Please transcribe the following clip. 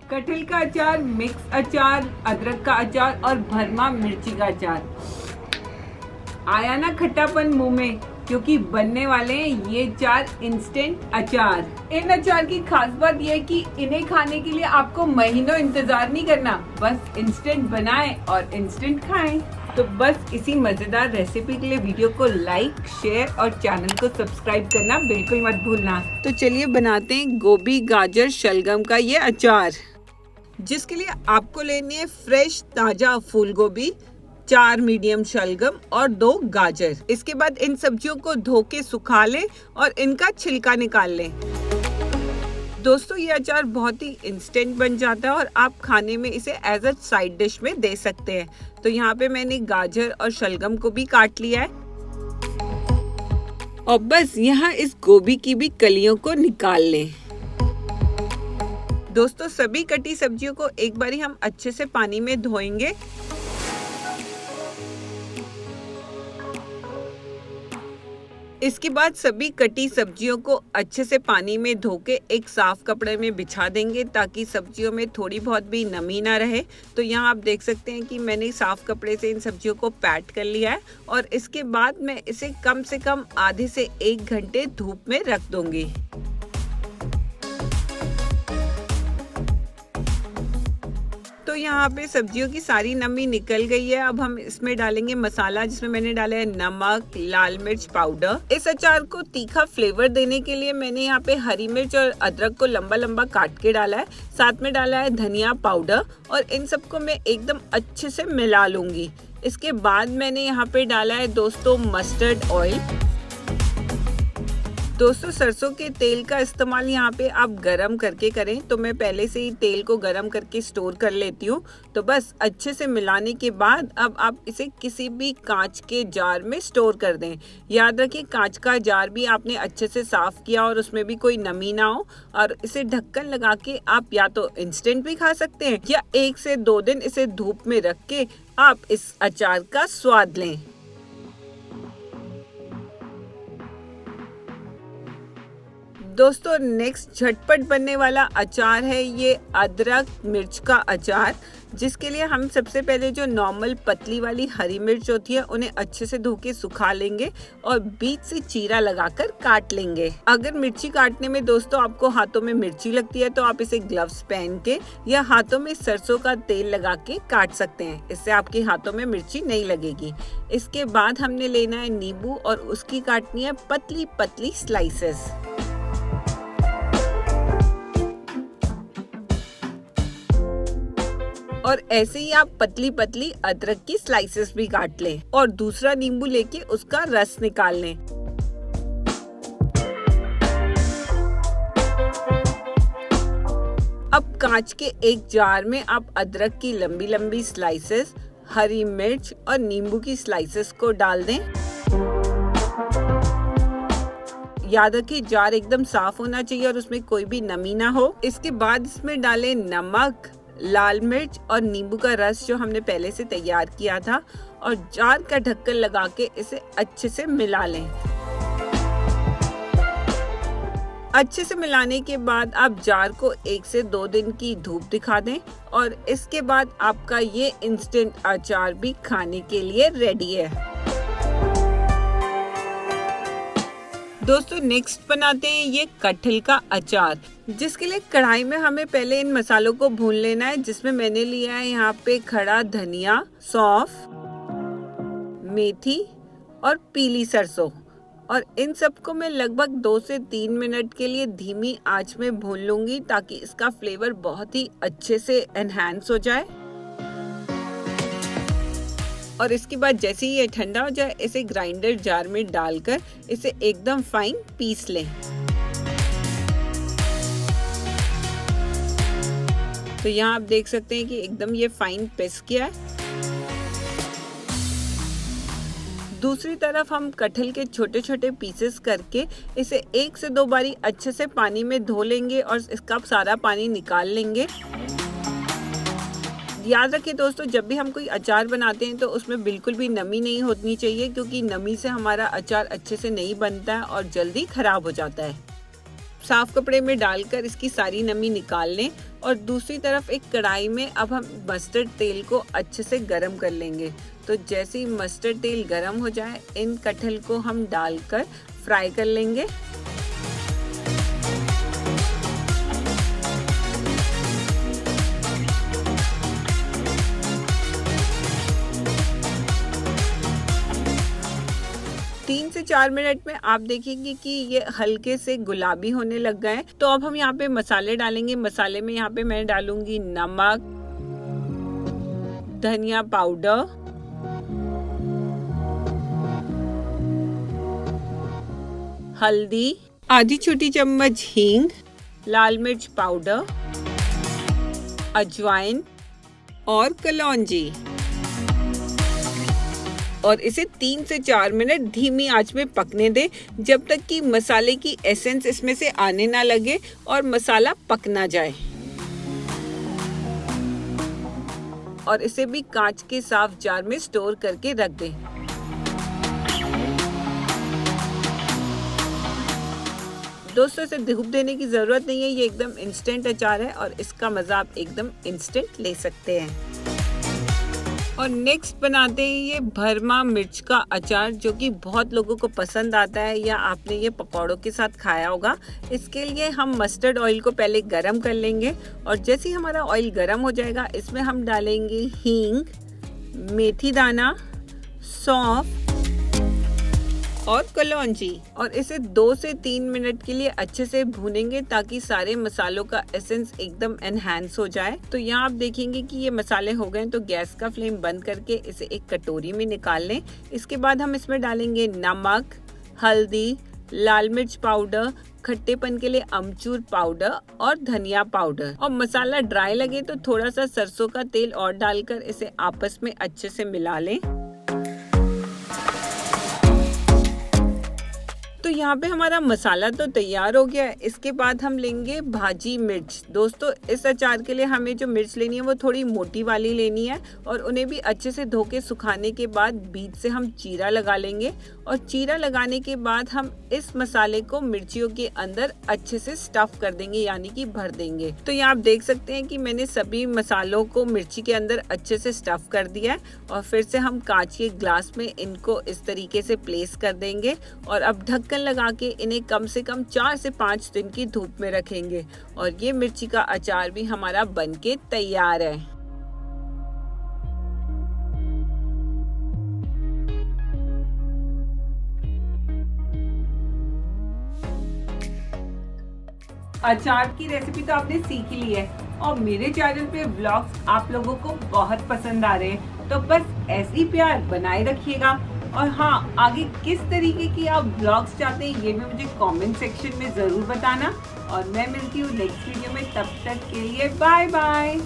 कटहल का अचार, मिक्स अचार, अदरक का अचार और भरमा मिर्ची का अचार। आया ना खट्टापन मुंह में, क्योंकि बनने वाले हैं ये 4 इंस्टेंट अचार। इन अचार की खास बात यह है कि इन्हें खाने के लिए आपको महीनों इंतजार नहीं करना, बस इंस्टेंट बनाएं और इंस्टेंट खाएं। तो बस इसी मजेदार रेसिपी के लिए वीडियो को लाइक, शेयर और चैनल को सब्सक्राइब करना बिल्कुल मत भूलना। तो चलिए बनाते हैं गोभी, गाजर, शलगम का ये अचार। जिसके लिए आपको लेनी है फ्रेश ताजा फूल गोभी, 4 मीडियम शलगम और 2 गाजर। इसके बाद इन सब्जियों को धो के सुखा लें और इनका छिलका निकाल लें। दोस्तों ये अचार बहुत ही इंस्टेंट बन जाता है और आप खाने में इसे एज अ साइड डिश में दे सकते हैं। तो यहाँ पे मैंने गाजर और शलगम को भी काट लिया है और बस यहाँ इस गोभी की भी कलियों को निकाल लें। दोस्तों सभी कटी सब्जियों को एक बारी हम अच्छे से पानी में धोएंगे। इसके बाद सभी कटी सब्जियों को अच्छे से पानी में धो के एक साफ कपड़े में बिछा देंगे ताकि सब्जियों में थोड़ी बहुत भी नमी ना रहे। तो यहाँ आप देख सकते हैं कि मैंने साफ कपड़े से इन सब्जियों को पैट कर लिया है और इसके बाद मैं इसे कम से कम आधे से 1 घंटे धूप में रख दूंगी। तो यहाँ पे सब्जियों की सारी नमी निकल गई है। अब हम इसमें डालेंगे मसाला, जिसमें मैंने डाला है नमक, लाल मिर्च पाउडर। इस अचार को तीखा फ्लेवर देने के लिए मैंने यहाँ पे हरी मिर्च और अदरक को लंबा लंबा काट के डाला है। साथ में डाला है धनिया पाउडर और इन सबको मैं एकदम अच्छे से मिला लूंगी। इसके बाद मैंने यहाँ पे डाला है दोस्तों मस्टर्ड ऑयल। दोस्तों सरसों के तेल का इस्तेमाल यहाँ पे आप गरम करके करें, तो मैं पहले से ही तेल को गरम करके स्टोर कर लेती हूँ। तो बस अच्छे से मिलाने के बाद अब आप इसे किसी भी कांच के जार में स्टोर कर दें। याद रखिए कांच का जार भी आपने अच्छे से साफ किया और उसमें भी कोई नमी ना हो। और इसे ढक्कन लगा के आप या तो इंस्टेंट भी खा सकते हैं या 1 से 2 दिन इसे धूप में रख के आप इस अचार का स्वाद लें। दोस्तों नेक्स्ट झटपट बनने वाला अचार है ये अदरक मिर्च का अचार। जिसके लिए हम सबसे पहले जो नॉर्मल पतली वाली हरी मिर्च होती है उन्हें अच्छे से धो के सुखा लेंगे और बीच से चीरा लगाकर काट लेंगे। अगर मिर्ची काटने में दोस्तों आपको हाथों में मिर्ची लगती है तो आप इसे ग्लव्स पहन के या हाथों में सरसों का तेल लगा के काट सकते हैं। इससे आपके हाथों में मिर्ची नहीं लगेगी। इसके बाद हमने लेना है नींबू और उसकी काटनी है पतली पतली स्लाइसेस। और ऐसे ही आप पतली पतली अदरक की स्लाइसेस भी काट लें और दूसरा नींबू लेके उसका रस निकाल लें। अब कांच के एक जार में आप अदरक की लंबी लंबी स्लाइसेस, हरी मिर्च और नींबू की स्लाइसेस को डाल दें। याद रखिए जार एकदम साफ होना चाहिए और उसमें कोई भी नमी ना हो। इसके बाद इसमें डालें नमक, लाल मिर्च और नींबू का रस जो हमने पहले से तैयार किया था और जार का ढक्कन लगा के इसे अच्छे से मिला लें। अच्छे से मिलाने के बाद आप जार को 1 से 2 दिन की धूप दिखा दें और इसके बाद आपका ये इंस्टेंट अचार भी खाने के लिए रेडी है। दोस्तों नेक्स्ट बनाते हैं ये कटहल का अचार। जिसके लिए कढ़ाई में हमें पहले इन मसालों को भून लेना है, जिसमें मैंने लिया है यहाँ पे खड़ा धनिया, सौंफ, मेथी और पीली सरसों और इन सबको मैं लगभग 2 से 3 मिनट के लिए धीमी आंच में भून लूंगी ताकि इसका फ्लेवर बहुत ही अच्छे से एनहांस हो जाए। और इसके बाद जैसे ही ये ठंडा हो जाए इसे ग्राइंडर जार में डालकर इसे एकदम फाइन पीस लें। तो यहाँ आप देख सकते हैं कि एकदम ये फाइन पिस गया है। दूसरी तरफ हम कटहल के छोटे छोटे पीसेस करके इसे 1 से 2 बारी अच्छे से पानी में धो लेंगे और इसका सारा पानी निकाल लेंगे। याद रखिए दोस्तों जब भी हम कोई अचार बनाते हैं तो उसमें बिल्कुल भी नमी नहीं होनी चाहिए, क्योंकि नमी से हमारा अचार अच्छे से नहीं बनता है और जल्दी खराब हो जाता है। साफ कपड़े में डालकर इसकी सारी नमी निकाल लें और दूसरी तरफ एक कढ़ाई में अब हम मस्टर्ड तेल को अच्छे से गरम कर लेंगे। तो जैसे ही मस्टर्ड तेल गरम हो जाए, इन कटहल को हम डालकर फ्राई कर लेंगे। तीन से 4 मिनट में आप देखेंगे कि ये हल्के से गुलाबी होने लग गए। तो अब हम यहाँ पे मसाले डालेंगे। मसाले में यहाँ पे मैं डालूंगी नमक, धनिया पाउडर, हल्दी, आधी छोटी चम्मच हींग, लाल मिर्च पाउडर, अजवाइन और कलौंजी, और इसे 3 से 4 मिनट धीमी आंच में पकने दें जब तक कि मसाले की एसेंस इसमें से आने ना लगे और मसाला पक ना जाए। और इसे भी कांच के साफ जार में स्टोर करके रख दें। दोस्तों, इसे धूप देने की जरूरत नहीं है, ये एकदम इंस्टेंट अचार है और इसका मजा आप एकदम इंस्टेंट ले सकते हैं। और नेक्स्ट बनाते हैं ये भरमा मिर्च का अचार, जो कि बहुत लोगों को पसंद आता है या आपने ये पकौड़ों के साथ खाया होगा। इसके लिए हम मस्टर्ड ऑयल को पहले गरम कर लेंगे और जैसे ही हमारा ऑयल गरम हो जाएगा, इसमें हम डालेंगे हींग, मेथी दाना, सौंफ और कलौंजी, और इसे 2 से 3 मिनट के लिए अच्छे से भूनेंगे ताकि सारे मसालों का एसेंस एकदम एनहांस हो जाए। तो यहाँ आप देखेंगे कि ये मसाले हो गए, तो गैस का फ्लेम बंद करके इसे एक कटोरी में निकाल लें। इसके बाद हम इसमें डालेंगे नमक, हल्दी, लाल मिर्च पाउडर, खट्टेपन के लिए अमचूर पाउडर और धनिया पाउडर। और मसाला ड्राई लगे तो थोड़ा सा सरसों का तेल और डालकर इसे आपस में अच्छे से मिला लें। तो यहाँ पे हमारा मसाला तो तैयार हो गया है। इसके बाद हम लेंगे भाजी मिर्च। दोस्तों, इस अचार के लिए हमें जो मिर्च लेनी है वो थोड़ी मोटी वाली लेनी है और उन्हें भी अच्छे से धो के सुखाने के बाद बीच से हम चीरा लगा लेंगे। और चीरा लगाने के बाद हम इस मसाले को मिर्चियों के अंदर अच्छे से स्टफ कर देंगे, यानी कि भर देंगे। तो यहाँ आप देख सकते हैं कि मैंने सभी मसालों को मिर्ची के अंदर अच्छे से स्टफ कर दिया है। और फिर से हम कांच के ग्लास में इनको इस तरीके से प्लेस कर देंगे और अब ढक्कन लगा के इन्हें कम से कम 4 से 5 दिन की धूप में रखेंगे। और ये मिर्ची का अचार भी हमारा बनके तैयार है। अचार की रेसिपी तो आपने सीख ही ली है और मेरे चैनल पे व्लॉग्स आप लोगों को बहुत पसंद आ रहे हैं, तो बस ऐसे ही प्यार बनाए रखिएगा। और हाँ, आगे किस तरीके की आप व्लॉग्स चाहते हैं ये भी मुझे कमेंट सेक्शन में जरूर बताना। और मैं मिलती हूँ नेक्स्ट वीडियो में, तब तक के लिए बाय बाय।